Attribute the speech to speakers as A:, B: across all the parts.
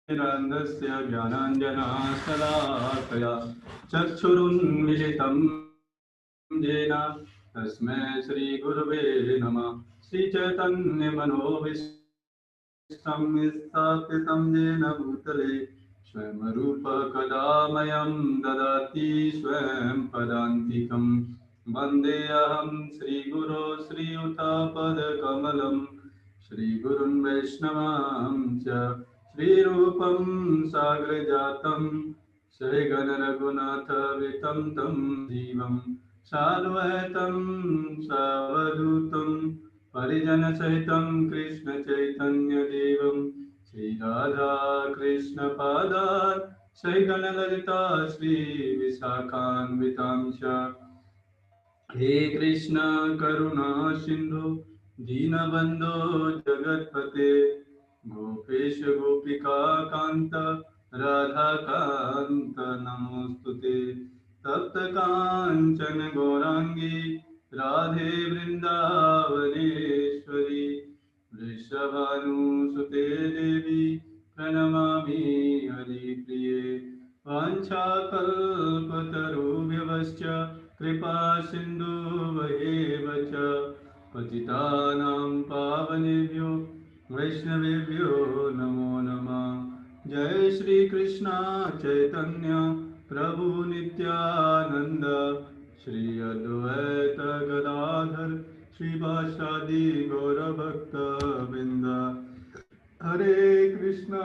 A: निरन्दस्य ज्ञानाञ्जनशलाकया चक्षुरुन्मिलितं येन तस्मै श्रीगुरवे नमः। श्रीचैतन्यमनोभीष्टं स्थापितं येन भूतले स्वयं रूप कदा मह्यं ददाति स्वयं पदान्तिकं। वन्देऽहं श्रीगुरो श्रीयुतापदकमलं श्रीगुरुन् वैष्णवांश्च श्रीरूपं साग्रजातं श्रीगणरघुनाथवितं तं जीवं साद्वैतं सावधूतं परिजनसहितं कृष्णचैतन्यदेवं श्रीराधा कृष्णपादान् सहिगणललिता श्रीविशाखान्वितांश्च। हे कृष्ण करुणा सिंधु दीनबंधो जगत्पते गोपेश गोपिका कांत राधा कांत नमोस्तुते। तप्त कांचन गौरांगी राधे वृंदावनेश्वरी वृषभानुसुते देवी प्रणमामि हरिप्रिये। वाञ्छाकल्पतरुभ्यश्च कृपा सिन्धुभ्येव च पतितानां पावनेभ्यो वैष्णवेभ्यो नमो नमः। जय श्री कृष्ण चैतन्य प्रभु नित्यानंद श्री अद्वैत गदाधर श्रीवासादि गौरभक्तवृंद। हरे कृष्णा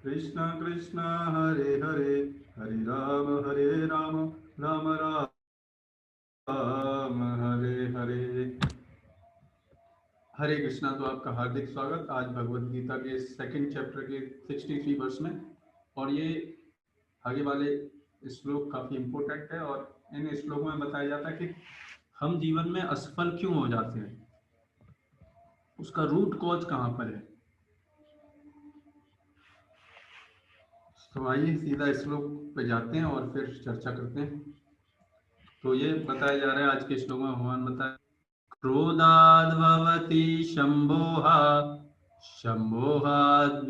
A: कृष्ण कृष्ण हरे हरे, हरे राम राम राम हरे हरे। हरे कृष्णा। तो आपका हार्दिक स्वागत आज भगवत गीता के सेकंड चैप्टर के 63 वर्ष में। और ये आगे वाले श्लोक काफी इम्पोर्टेंट है और इन श्लोकों में बताया जाता है कि हम जीवन में असफल क्यों हो जाते हैं, उसका रूट कॉज कहाँ पर है। तो आइए सीधा श्लोक पे जाते हैं और फिर चर्चा करते हैं। तो ये बताया जा रहा है आज के श्लोक में, भगवान बताया क्रोधाद् भवति शम्भोः शम्भोहाद्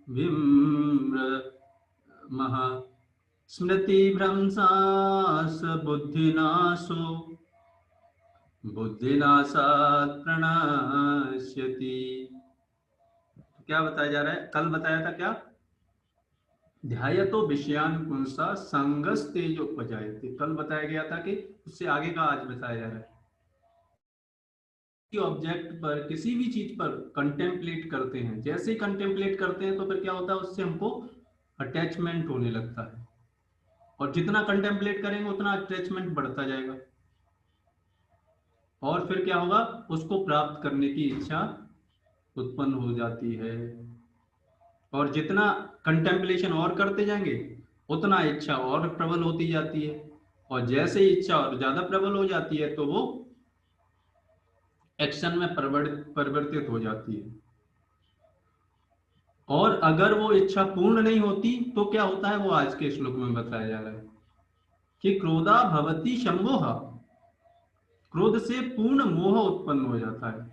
A: विम्रमः स्मृतिभ्रंशात् बुद्धिनाशो बुद्धिनाशात् प्रणश्यति। क्या बताया जा रहा है, कल बताया था क्या, ध्यायतो विषयान पुंसा संगस तेजोपजायते। कल बताया गया था कि उससे आगे का आज बताया जा रहा है कि ऑब्जेक्ट पर किसी भी चीज पर कंटेम्पलेट करते हैं, जैसे ही कंटेम्पलेट करते हैं तो फिर क्या होता है, उससे हमको अटैचमेंट होने लगता है और जितना कंटेम्पलेट करेंगे उतना अटैचमेंट बढ़ता जाएगा और फिर क्या होगा, उसको प्राप्त करने की इच्छा उत्पन्न हो जाती है और जितना कंटेम्पलेशन और करते जाएंगे उतना इच्छा और प्रबल होती जाती है और जैसे ही इच्छा और ज्यादा प्रबल हो जाती है तो वो एक्शन में परिवर्तित हो जाती है। और अगर वो इच्छा पूर्ण नहीं होती तो क्या होता है, वो आज के श्लोक में बताया जा रहा है कि क्रोधा भवति शम्भोः, क्रोध से पूर्ण मोह उत्पन्न हो जाता है।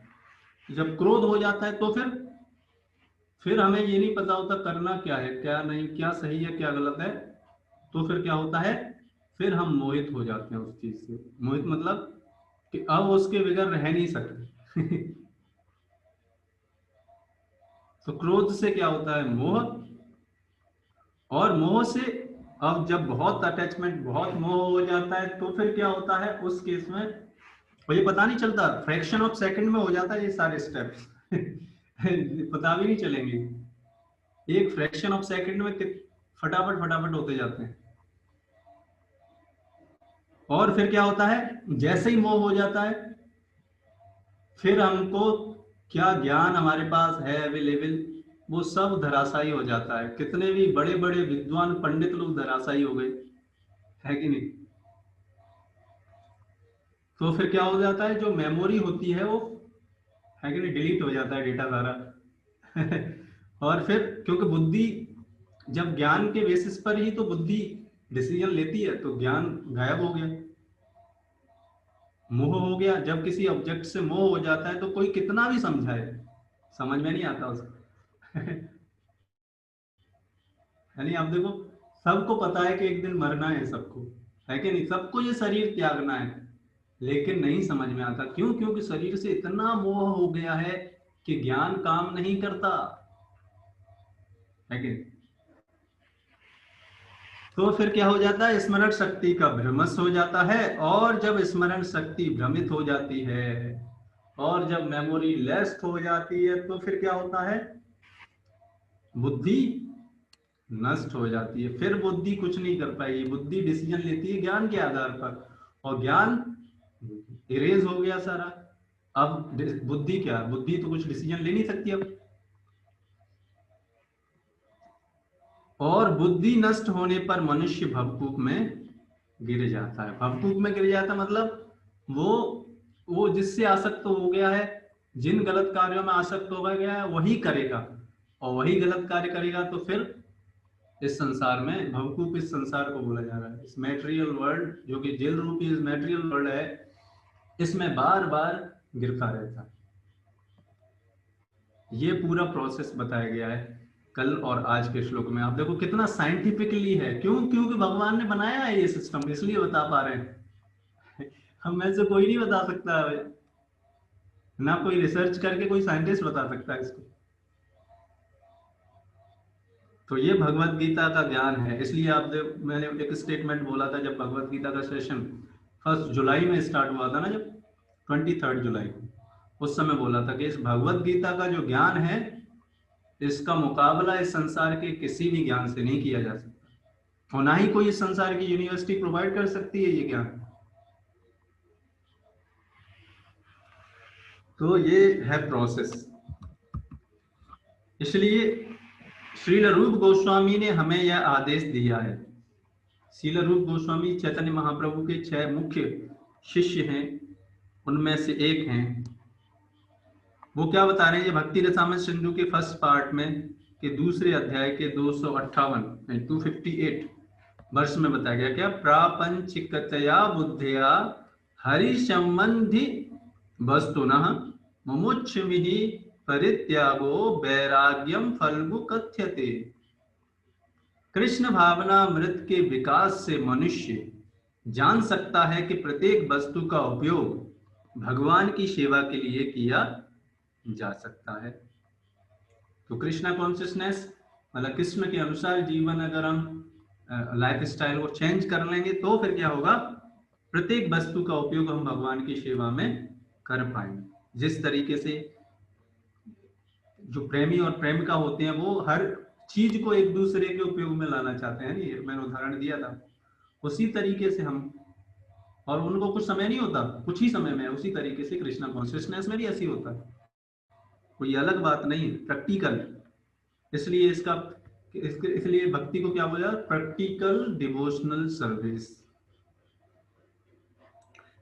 A: जब क्रोध हो जाता है तो फिर हमें ये नहीं पता होता करना क्या है क्या नहीं, क्या सही है क्या गलत है। तो फिर क्या होता है, फिर हम मोहित हो जाते हैं उस चीज से। मोहित मतलब कि अब उसके बगैर रह नहीं सकते तो क्रोध से क्या होता है, मोह, और मोह से अब जब बहुत अटैचमेंट बहुत मोह हो जाता है तो फिर क्या होता है उस केस में, और ये पता नहीं चलता, फ्रैक्शन ऑफ सेकंड में हो जाता है ये सारे स्टेप्स पता भी नहीं चलेंगे, एक फ्रैक्शन ऑफ सेकंड में फटाफट फटाफट होते जाते हैं। और फिर क्या होता है, जैसे ही मोह हो जाता है फिर हमको क्या ज्ञान हमारे पास है अवेलेबल, वो सब धराशायी हो जाता है। कितने भी बड़े बड़े विद्वान पंडित लोग धराशायी हो गए, है कि नहीं। तो फिर क्या हो जाता है, जो मेमोरी होती है वो, है कि नहीं, डिलीट हो जाता है डेटा सारा और फिर क्योंकि बुद्धि जब ज्ञान के बेसिस पर ही तो बुद्धि डिसीजन लेती है, तो ज्ञान गायब हो गया, मोह हो गया। जब किसी ऑब्जेक्ट से मोह हो जाता है तो कोई कितना भी समझाए समझ में नहीं आता उसको। यानी आप देखो, सबको पता है कि एक दिन मरना है सबको, है कि नहीं, सबको ये शरीर त्यागना है, लेकिन नहीं समझ में आता। क्यों? क्योंकि शरीर से इतना मोह हो गया है कि ज्ञान काम नहीं करता, है कि नहीं? तो फिर क्या हो जाता है, स्मरण शक्ति का भ्रमश हो जाता है, और जब स्मरण शक्ति भ्रमित हो जाती है और जब मेमोरी लेस हो जाती है तो फिर क्या होता है, बुद्धि नष्ट हो जाती है। फिर बुद्धि कुछ नहीं कर पाएगी, बुद्धि डिसीजन लेती है ज्ञान के आधार पर, और ज्ञान इरेज हो गया सारा। अब बुद्धि क्या, बुद्धि तो कुछ डिसीजन ले नहीं सकती अब। और बुद्धि नष्ट होने पर मनुष्य भवकूप में गिर जाता है। भवकूप में गिर जाता मतलब वो वो जिससे आसक्त हो गया है, जिन गलत कार्यों में आसक्त हो गया है वही करेगा, और वही गलत कार्य करेगा, तो फिर इस संसार में भवकूप, इस संसार को बोला जा रहा है, इस मेटेरियल वर्ल्ड जो कि जेल रूपी इस मेटेरियल वर्ल्ड है, इसमें बार बार गिरता रहता है। ये पूरा प्रोसेस बताया गया है कल और आज के श्लोक में। आप देखो कितना साइंटिफिकली है। क्यों? क्योंकि भगवान ने बनाया है ये सिस्टम, इसलिए बता पा रहे हैं। हम में से कोई नहीं बता सकता है, ना कोई रिसर्च करके कोई साइंटिस्ट बता सकता है इसको। तो ये भगवत गीता का ज्ञान है। इसलिए आप मैंने एक स्टेटमेंट बोला था जब भगवत गीता का सेशन 1 जुलाई में स्टार्ट हुआ था ना, जब 23 जुलाई, उस समय बोला था कि इस भगवत गीता का जो ज्ञान है, इसका मुकाबला इस संसार के किसी भी ज्ञान से नहीं किया जा सकता, और ना ही कोई इस संसार की यूनिवर्सिटी प्रोवाइड कर सकती है ये ज्ञान। तो ये है प्रोसेस। इसलिए श्रील रूप गोस्वामी ने हमें यह आदेश दिया है। श्रील रूप गोस्वामी चैतन्य महाप्रभु के 6 मुख्य शिष्य हैं, उनमें से एक हैं। वो क्या बता रहे हैं, ये भक्ति रसामृत सिंधु के फर्स्ट पार्ट में के दूसरे अध्याय के 258 258 वर्ष में बताया गया, क्या प्रापंचिकतया बुद्धिया हरि संबंधी वस्तुनः मुमुक्षुभिः परित्यागो वैराग्यम फल्गु कथ्यते। कृष्ण भावनामृत के विकास से मनुष्य जान सकता है कि प्रत्येक वस्तु का उपयोग भगवान की सेवा के लिए किया जा सकता है। तो कृष्णा कॉन्शियसनेस मतलब कृष्ण के अनुसार जीवन अगर हम लाइफ स्टाइल को चेंज कर लेंगे तो फिर क्या होगा, प्रत्येक वस्तु का उपयोग हम भगवान की सेवा में कर पाएंगे। जिस तरीके से जो प्रेमी और प्रेमिका होते हैं वो हर चीज को एक दूसरे के उपयोग में लाना चाहते हैं, ये मैंने उदाहरण दिया था, उसी तरीके से हम, और उनको कुछ समय नहीं होता, कुछ ही समय में, उसी तरीके से कृष्णा कॉन्शियसनेस में भी ऐसी होता है, कोई अलग बात नहीं, प्रैक्टिकल। इसलिए इसलिए भक्ति को क्या बोला, प्रैक्टिकल डिवोशनल सर्विस।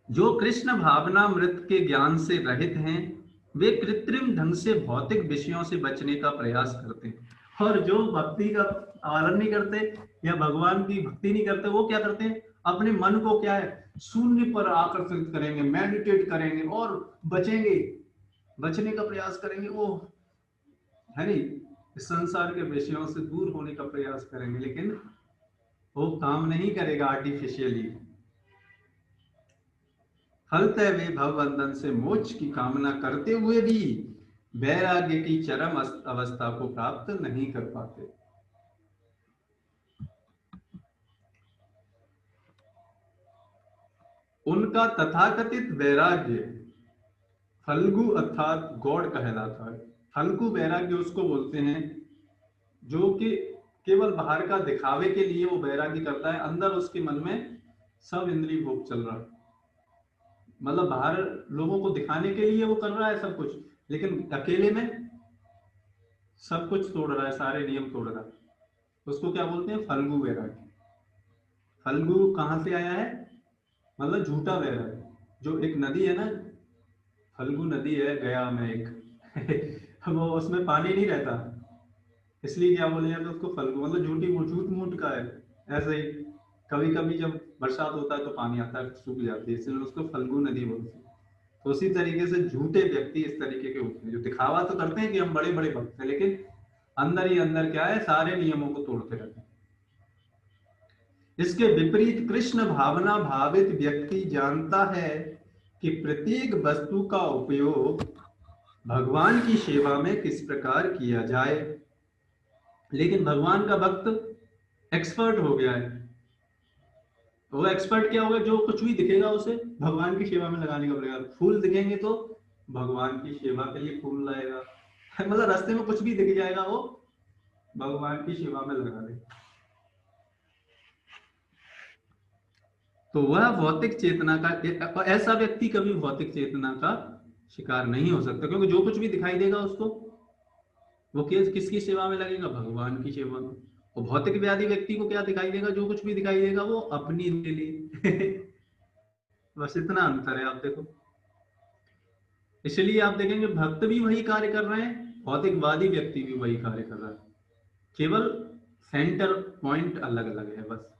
A: जो कृष्ण भावनामृत के ज्ञान से रहित हैं वे कृत्रिम ढंग से भौतिक विषयों से बचने का प्रयास करते हैं, और जो भक्ति का पालन नहीं करते या भगवान की भक्ति नहीं करते, वो क्या करते हैं, अपने मन को क्या है, शून्य पर आकर्षित करेंगे, मेडिटेट करेंगे और बचेंगे, बचने का प्रयास करेंगे, वो है नहीं, इस संसार के विषयों से दूर होने का प्रयास करेंगे, लेकिन वो काम नहीं करेगा आर्टिफिशियली। फलतः वे भवबंधन से मोक्ष की कामना करते हुए भी वैराग्य की चरम अवस्था को प्राप्त नहीं कर पाते। उनका तथाकथित वैराग्य फल्गु अर्थात गॉड कहलाता है। फल्गु वैराग्य उसको बोलते हैं जो कि केवल बाहर का दिखावे के लिए वो वैराग्य करता है, अंदर उसके मन में सब इंद्रिय भोग चल रहा है, मतलब बाहर लोगों को दिखाने के लिए वो कर रहा है सब कुछ, लेकिन अकेले में सब कुछ तोड़ रहा है, सारे नियम तोड़ रहा है। उसको क्या बोलते हैं, फल्गु वैराग्य। फल्गु कहां से आया है, मतलब झूठा वैराग्य। जो एक नदी है ना, फल्गु नदी है गया में एक वो उसमें पानी नहीं रहता, इसलिए क्या बोले जाते उसको फल्गु, मतलब झूठ मूठ का है। ऐसे ही कभी कभी जब बरसात होता है तो पानी आता है, सूख जाती है, इसलिए उसको फल्गु नदी बोलते हैं। तो उसी तरीके से झूठे व्यक्ति इस तरीके के होते हैं जो दिखावा तो करते हैं कि हम बड़े बड़े भक्त हैं, लेकिन अंदर ही अंदर क्या है, सारे नियमों को तोड़ते रहते हैं। इसके विपरीत कृष्ण भावना भावित व्यक्ति जानता है कि प्रत्येक वस्तु का उपयोग भगवान की सेवा में किस प्रकार किया जाए। लेकिन भगवान का भक्त एक्सपर्ट हो गया है। वो एक्सपर्ट क्या होगा, जो कुछ भी दिखेगा उसे भगवान की सेवा में लगाने का प्रयास। फूल दिखेंगे तो भगवान की सेवा के लिए फूल लाएगा, मतलब रास्ते में कुछ भी दिख जाएगा वो भगवान की सेवा में लगा दे। तो वह भौतिक चेतना का, ऐसा व्यक्ति कभी भौतिक चेतना का शिकार नहीं हो सकता, क्योंकि जो कुछ भी दिखाई देगा उसको वो किसकी सेवा में लगेगा, भगवान की सेवा में। और भौतिक व्याधि व्यक्ति को क्या दिखाई देगा, जो कुछ भी दिखाई देगा वो अपनी के लिए बस इतना अंतर है, आप देखो। इसलिए आप देखेंगे भक्त भी वही कार्य कर रहे हैं, भौतिकवादी व्यक्ति भी वही कार्य कर रहा है, केवल सेंटर पॉइंट अलग अलग है बस।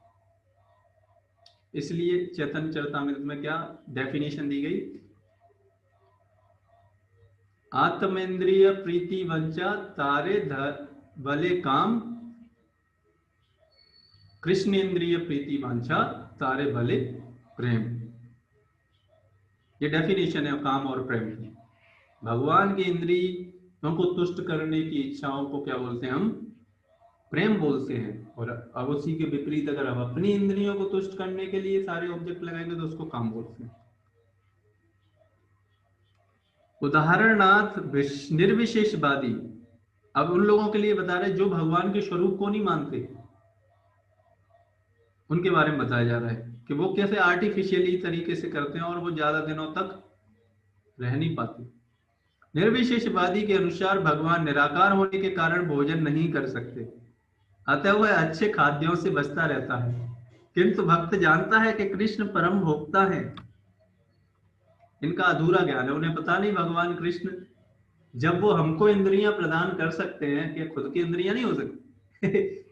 A: इसलिए चैतन्य चरितामृत में क्या डेफिनेशन दी गई, आत्मेंद्रिय प्रीति वंचा तारे भले काम, कृष्णेन्द्रिय प्रीति वांछा तारे भले प्रेम। ये डेफिनेशन है काम और प्रेम की। भगवान की इंद्रियों को तुष्ट करने की इच्छाओं को क्या बोलते हैं हम, प्रेम बोलते हैं। और अब उसी के विपरीत अगर हम अपनी इंद्रियों को तुष्ट करने के लिए सारे ऑब्जेक्ट लगाएंगे तो उसको काम बोलते हैं। उदाहरणार्थ निर्विशेषवादी, अब उन लोगों के लिए बता रहे जो भगवान के स्वरूप को नहीं मानते, उनके बारे में बताया जा रहा है कि वो कैसे आर्टिफिशियली तरीके से करते हैं और वो ज्यादा दिनों तक रह नहीं पाते। निर्विशेषवादी के अनुसार भगवान निराकार होने के कारण भोजन नहीं कर सकते, अतः वह अच्छे खाद्यों से बचता रहता है। किंतु भक्त जानता है कि कृष्ण परम भोक्ता है। इनका अधूरा ज्ञान है, उन्हें पता नहीं भगवान कृष्ण जब वो हमको इंद्रियां प्रदान कर सकते हैं कि खुद की इंद्रियां नहीं हो सकती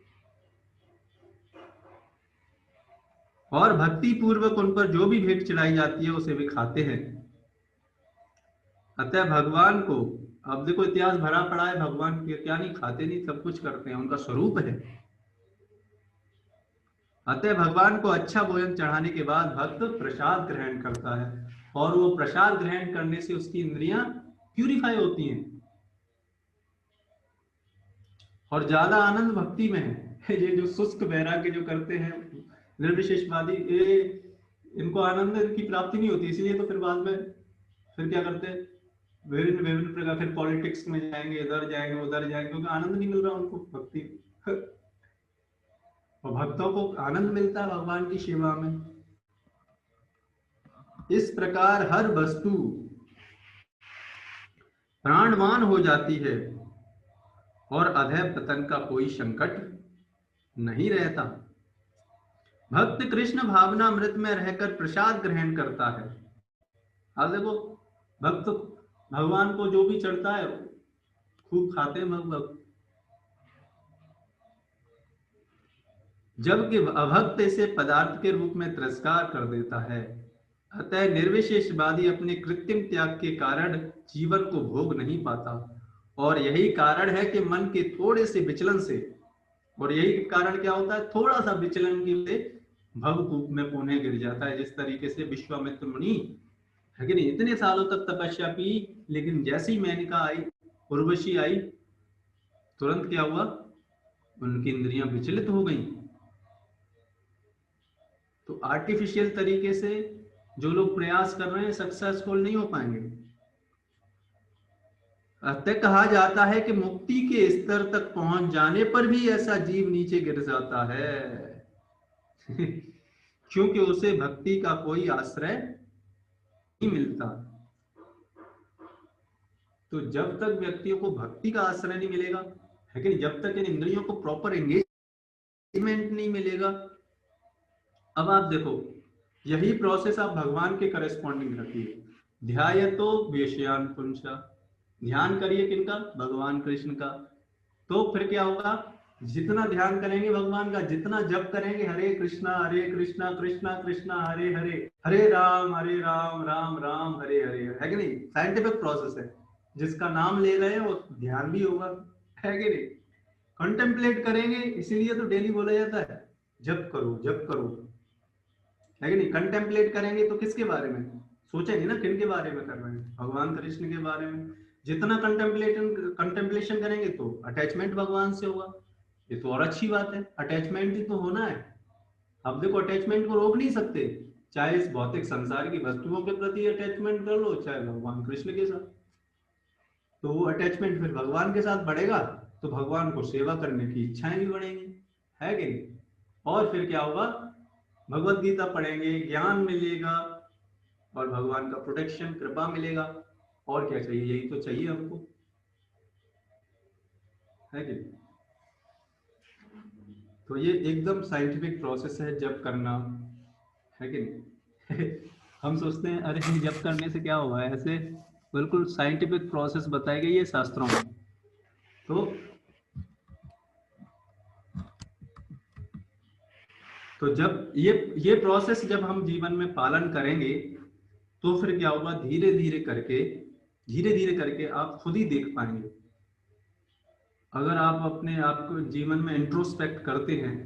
A: और भक्ति पूर्वक उन पर जो भी भेंट चढ़ाई जाती है उसे वे खाते हैं। अतः भगवान को, अब देखो इतिहास भरा पड़ा है, भगवान क्या नहीं खाते, नहीं सब कुछ करते हैं, उनका स्वरूप है। अतः भगवान को अच्छा भोजन चढ़ाने के बाद भक्त प्रसाद ग्रहण करता है और वो प्रसाद ग्रहण करने से उसकी इंद्रियां प्यूरिफाई होती हैं और ज्यादा आनंद भक्ति में है। ये जो शुष्क वैराग्य जो करते हैं निर्विशेषवादी, ये इनको आनंद की प्राप्ति नहीं होती, इसलिए तो फिर बाद में फिर क्या करते हैं, विभिन्न विभिन्न प्रकार, फिर पॉलिटिक्स में जाएंगे, इधर जाएंगे उधर जाएंगे, क्योंकि आनंद नहीं मिल रहा उनको भक्ति और भक्तों को आनंद मिलता है भगवान की सेवा में। इस प्रकार हर वस्तु प्राणवान हो जाती है और अधः पतन का कोई संकट नहीं रहता। भक्त कृष्ण भावना अमृत में रहकर प्रसाद ग्रहण करता है। अब देखो भक्त भगवान को जो भी चढ़ता है खूब खाते हैं भक्त, जबकि अभक्त इसे पदार्थ के रूप में तिरस्कार कर देता है। अतः निर्विशेषवादी अपने कृत्रिम त्याग के कारण जीवन को भोग नहीं पाता और यही कारण है कि मन के थोड़े से विचलन से, और यही कारण क्या होता है, थोड़ा सा विचलन की वजह से भवकूप में पुनः गिर जाता है। जिस तरीके से विश्वामित्र मुनि है कि नहीं, इतने सालों तक तपस्या की, लेकिन जैसी मेनका आई, उर्वशी आई, तुरंत क्या हुआ, उनकी इंद्रियां विचलित हो गई। तो आर्टिफिशियल तरीके से जो लोग प्रयास कर रहे हैं सक्सेसफुल नहीं हो पाएंगे। अतः कहा जाता है कि मुक्ति के स्तर तक पहुंच जाने पर भी ऐसा जीव नीचे गिर जाता है क्योंकि उसे भक्ति का कोई आश्रय नहीं मिलता। तो जब तक व्यक्तियों को भक्ति का आश्रय नहीं मिलेगा, है कि जब तक इन इंद्रियों को प्रॉपर एंगेजमेंट नहीं मिलेगा। अब आप देखो यही प्रोसेस आप भगवान के करस्पॉन्डिंग रखिए। ध्यायतो विषयान पुंसा, ध्यान करिए किनका, भगवान कृष्ण का। तो फिर क्या होगा, जितना ध्यान करेंगे भगवान का, जितना जप करेंगे हरे कृष्णा कृष्णा कृष्णा हरे हरे, हरे राम राम राम हरे हरे, है कि नहीं? साइंटिफिक प्रोसेस है। जिसका नाम ले रहे हैं वो ध्यान भी होगा, है कि नहीं? कंटेम्पलेट करेंगे, इसीलिए तो डेली बोला जाता है जप करो जप करो, है कि नहीं? कंटेम्पलेट करेंगे तो किसके बारे में सोचेंगे ना, किन के बारे में कर रहे हैं? भगवान कृष्ण के बारे में। जितना कंटेम्पलेशन करेंगे तो अटैचमेंट भगवान से होगा। ये तो और अच्छी बात है, अटैचमेंट ही तो होना है। अब देखो अटैचमेंट को रोक नहीं सकते, चाहे इस भौतिक संसार की वस्तुओं के प्रति अटैचमेंट कर लो, चाहे भगवान कृष्ण के साथ। तो वो अटैचमेंट फिर भगवान के साथ बढ़ेगा तो भगवान को सेवा करने की इच्छाएं भी बढ़ेंगी, है कि नहीं? और फिर क्या होगा, भगवत गीता पढ़ेंगे, ज्ञान मिलेगा और भगवान का प्रोटेक्शन कृपा मिलेगा। और क्या चाहिए? यही तो चाहिए हमको, है कि नहीं? तो ये एकदम साइंटिफिक प्रोसेस है जप करना, है कि नहीं? हम सोचते हैं अरे जप करने से क्या होगा, ऐसे बिल्कुल साइंटिफिक प्रोसेस बताई गई है शास्त्रों में। तो जब ये प्रोसेस जब हम जीवन में पालन करेंगे तो फिर क्या होगा, धीरे धीरे करके आप खुद ही देख पाएंगे। अगर आप अपने आप को जीवन में इंट्रोस्पेक्ट करते हैं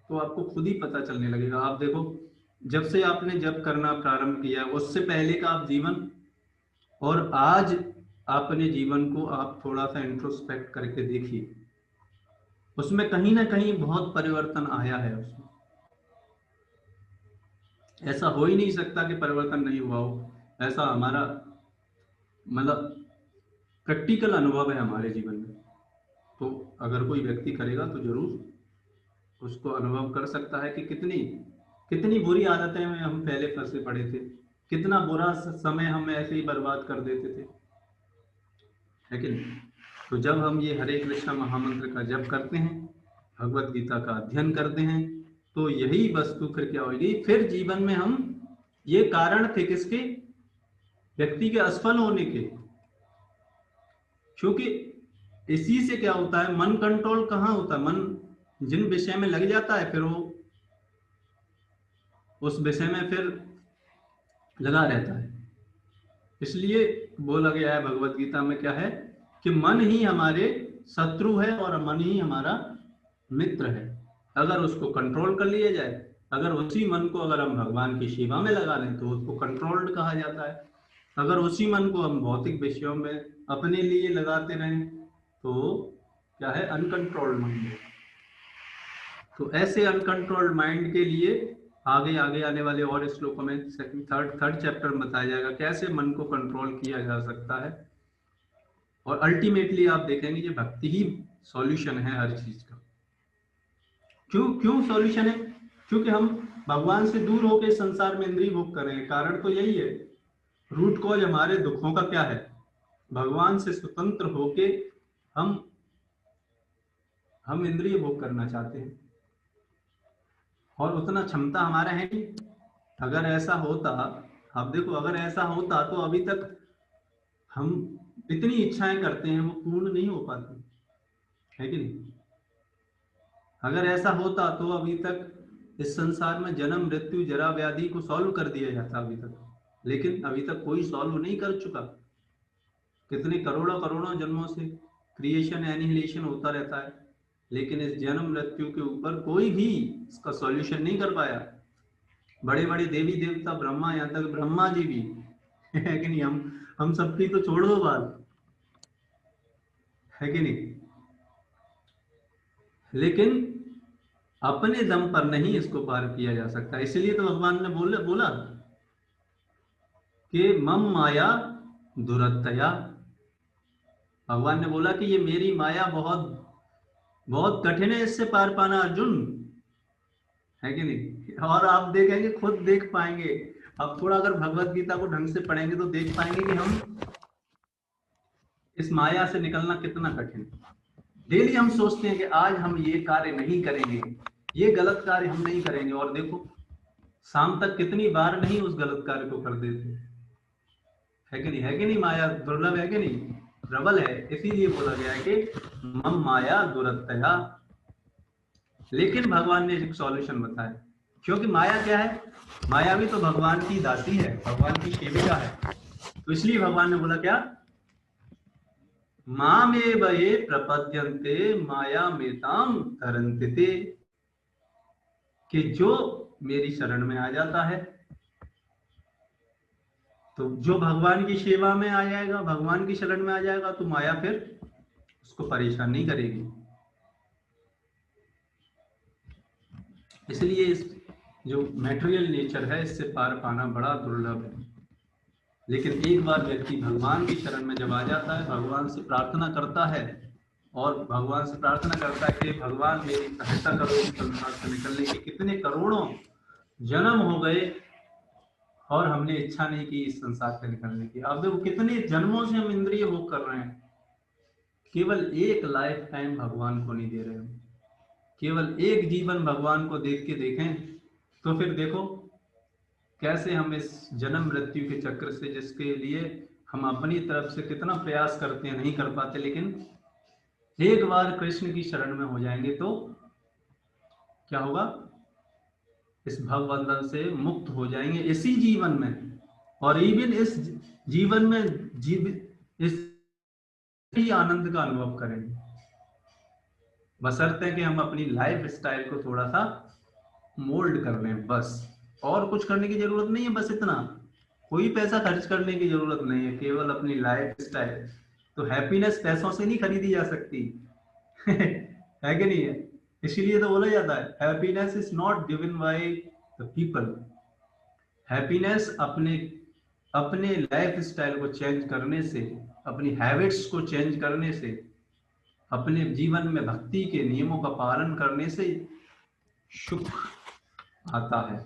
A: तो आपको खुद ही पता चलने लगेगा। आप देखो, जब से आपने जप करना प्रारंभ किया उससे पहले का आप जीवन और आज अपने जीवन को आप थोड़ा सा इंट्रोस्पेक्ट करके देखिए, उसमें कहीं ना कहीं बहुत परिवर्तन आया है। उसमें ऐसा हो ही नहीं सकता कि परिवर्तन नहीं हुआ हो, ऐसा हमारा मतलब प्रैक्टिकल अनुभव है हमारे जीवन में। तो अगर कोई व्यक्ति करेगा तो जरूर उसको अनुभव कर सकता है कि कितनी कितनी बुरी आदतें में हम पहले फंसे पड़े थे, कितना बुरा समय हम ऐसे ही बर्बाद कर देते थे, है कि नहीं? तो जब हम ये हरे कृष्णा महामंत्र का जप करते हैं, भगवत गीता का अध्ययन करते हैं, तो यही वस्तु फिर क्या होगी, फिर जीवन में हम ये कारण थे किसके, व्यक्ति के असफल होने के। क्योंकि इसी से क्या होता है, मन कंट्रोल कहाँ होता है, मन जिन विषय में लग जाता है फिर वो उस विषय में फिर लगा रहता है। इसलिए बोला गया है भगवत गीता में क्या है कि मन ही हमारे शत्रु है और मन ही हमारा मित्र है। अगर उसको कंट्रोल कर लिया जाए, अगर उसी मन को अगर हम भगवान की सेवा में लगा लें तो उसको कंट्रोल्ड कहा जाता है। अगर उसी मन को हम भौतिक विषयों में अपने लिए लगाते रहें तो क्या है, अनकंट्रोल्ड माइंड है। तो ऐसे अनकंट्रोल्ड माइंड के लिए आगे आगे आने वाले और श्लोकों में थर्ड चैप्टर में बताया जाएगा कैसे मन को कंट्रोल किया जा सकता है। और अल्टीमेटली आप देखेंगे ये भक्ति ही सॉल्यूशन है हर चीज का। क्यों क्यों सॉल्यूशन है? क्योंकि हम भगवान से दूर होकर संसार में इंद्रिय भोग कर रहे हैं, कारण तो यही है। रूट कॉज हमारे दुखों का क्या है, भगवान से स्वतंत्र होके हम इंद्रिय भोग करना चाहते हैं और उतना क्षमता हमारा है नहीं। अगर ऐसा होता, आप देखो अगर ऐसा होता तो अभी तक हम इतनी इच्छाएं करते हैं वो पूर्ण नहीं हो पाती, है कि नहीं? अगर ऐसा होता तो अभी तक इस संसार में जन्म मृत्यु जरा व्याधि को सॉल्व कर दिया जाता अभी तक, लेकिन अभी तक कोई सॉल्व नहीं कर चुका। कितने करोड़ों करोड़ों जन्मों से क्रिएशन एनिहिलेशन होता रहता है, लेकिन इस जन्म मृत्यु के ऊपर कोई भी इसका सॉल्यूशन नहीं कर पाया। बड़े बड़े देवी देवता, ब्रह्मा, यहाँ तक ब्रह्मा जी भी है कि नहीं, हम सबकी तो छोड़ दो बात, है कि नहीं? लेकिन अपने दम पर नहीं इसको पार किया जा सकता। इसलिए तो भगवान ने बोला कि मम माया दुरतया। भगवान ने बोला कि ये मेरी माया बहुत बहुत कठिन है इससे पार पाना अर्जुन, है कि नहीं? और आप देखेंगे, खुद देख पाएंगे। अब थोड़ा अगर भगवत गीता को ढंग से पढ़ेंगे तो देख पाएंगे कि हम इस माया से निकलना कितना कठिन है। डेली हम सोचते हैं कि आज हम ये कार्य नहीं करेंगे, ये गलत कार्य हम नहीं करेंगे, और देखो शाम तक कितनी बार नहीं उस गलत कार्य को कर देते, है कि नहीं? है कि नहीं? माया दुर्लभ है कि नहीं, प्रबल है। इसीलिए बोला गया है कि मम माया दुरतया, लेकिन भगवान ने एक सॉल्यूशन बताया, क्योंकि माया क्या है, माया भी तो भगवान की दासी है, भगवान की सेविका है। तो इसलिए भगवान ने बोला क्या, मामेव ये प्रपद्यन्ते माया मेताम तरन्ते ते, कि जो मेरी शरण में आ जाता है, तो जो भगवान की सेवा में आ जाएगा, भगवान की शरण में आ जाएगा, तो माया फिर उसको परेशान नहीं करेगी। इसलिए इस जो मटेरियल नेचर है, इससे पार पाना बड़ा दुर्लभ है। लेकिन एक बार व्यक्ति भगवान की शरण में जब आ जाता है, भगवान से प्रार्थना करता है, और भगवान से प्रार्थना करता है कि भगवान मेरी सहायता करो इस संसार से निकलने की। कितने करोड़ों जन्म हो गए और हमने इच्छा नहीं की इस संसार से निकलने की। अब देखो कितने जन्मों से हम इंद्रिय भोग कर रहे हैं, केवल एक लाइफ टाइम भगवान को नहीं दे रहे हैं। केवल एक जीवन भगवान को देख के देखें, तो फिर देखो कैसे हम इस जन्म मृत्यु के चक्र से, जिसके लिए हम अपनी तरफ से कितना प्रयास करते हैं, नहीं कर पाते, लेकिन एक बार कृष्ण की शरण में हो जाएंगे तो क्या होगा, इस भवबंधन से मुक्त हो जाएंगे इसी जीवन में। और इवन इस जीवन में इस ही आनंद का अनुभव करेंगे, बशर्ते कि हम अपनी लाइफ स्टाइल को थोड़ा सा मोल्ड कर लें, बस। और कुछ करने की जरूरत नहीं है, बस इतना, कोई पैसा खर्च करने की जरूरत नहीं है, केवल अपनी लाइफ स्टाइल। तो हैप्पीनेस पैसों से नहीं खरीदी जा सकती है कि नहीं है? इसीलिए तो बोला जाता है happiness is not given by the people. Happiness अपने अपने लाइफ स्टाइल को चेंज करने से, अपनी हैबिट्स को चेंज करने से, अपने जीवन में भक्ति के नियमों का पालन करने से सुख आता है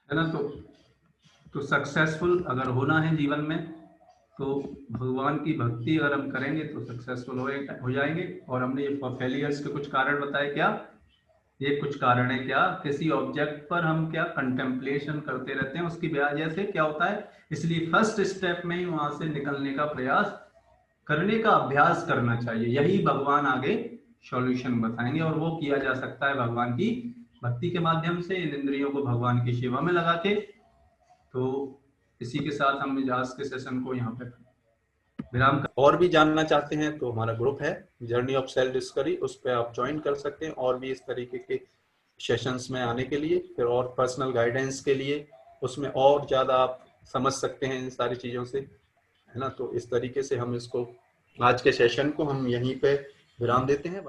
A: ना? तो सक्सेसफुल अगर होना है जीवन में, तो भगवान की भक्ति अगर हम करेंगे तो सक्सेसफुल हो जाएंगे। और हमने ये फेलियर्स के कुछ कारण बताए, क्या ये कुछ कारण है, क्या किसी ऑब्जेक्ट पर हम क्या कंटेम्पलेशन करते रहते हैं, उसकी वजह से क्या होता है। इसलिए फर्स्ट स्टेप में ही वहां से निकलने का प्रयास करने का अभ्यास करना चाहिए। यही भगवान आगे सॉल्यूशन बताएंगे, और वो किया जा सकता है भगवान की भक्ति के माध्यम से, इन इंद्रियों को भगवान की सेवा में लगा के। तो इसी के साथ हम आज के सेशन को यहाँ पे विराम कर। और भी जानना चाहते हैं तो हमारा ग्रुप है जर्नी ऑफ सेल्फ डिस्कवरी, उस पर आप ज्वाइन कर सकते हैं, और भी इस तरीके के सेशंस में आने के लिए, फिर और पर्सनल गाइडेंस के लिए, उसमें और ज़्यादा आप समझ सकते हैं इन सारी चीज़ों से, है ना? तो इस तरीके से हम इसको, आज के सेशन को हम यहीं पे विराम देते हैं।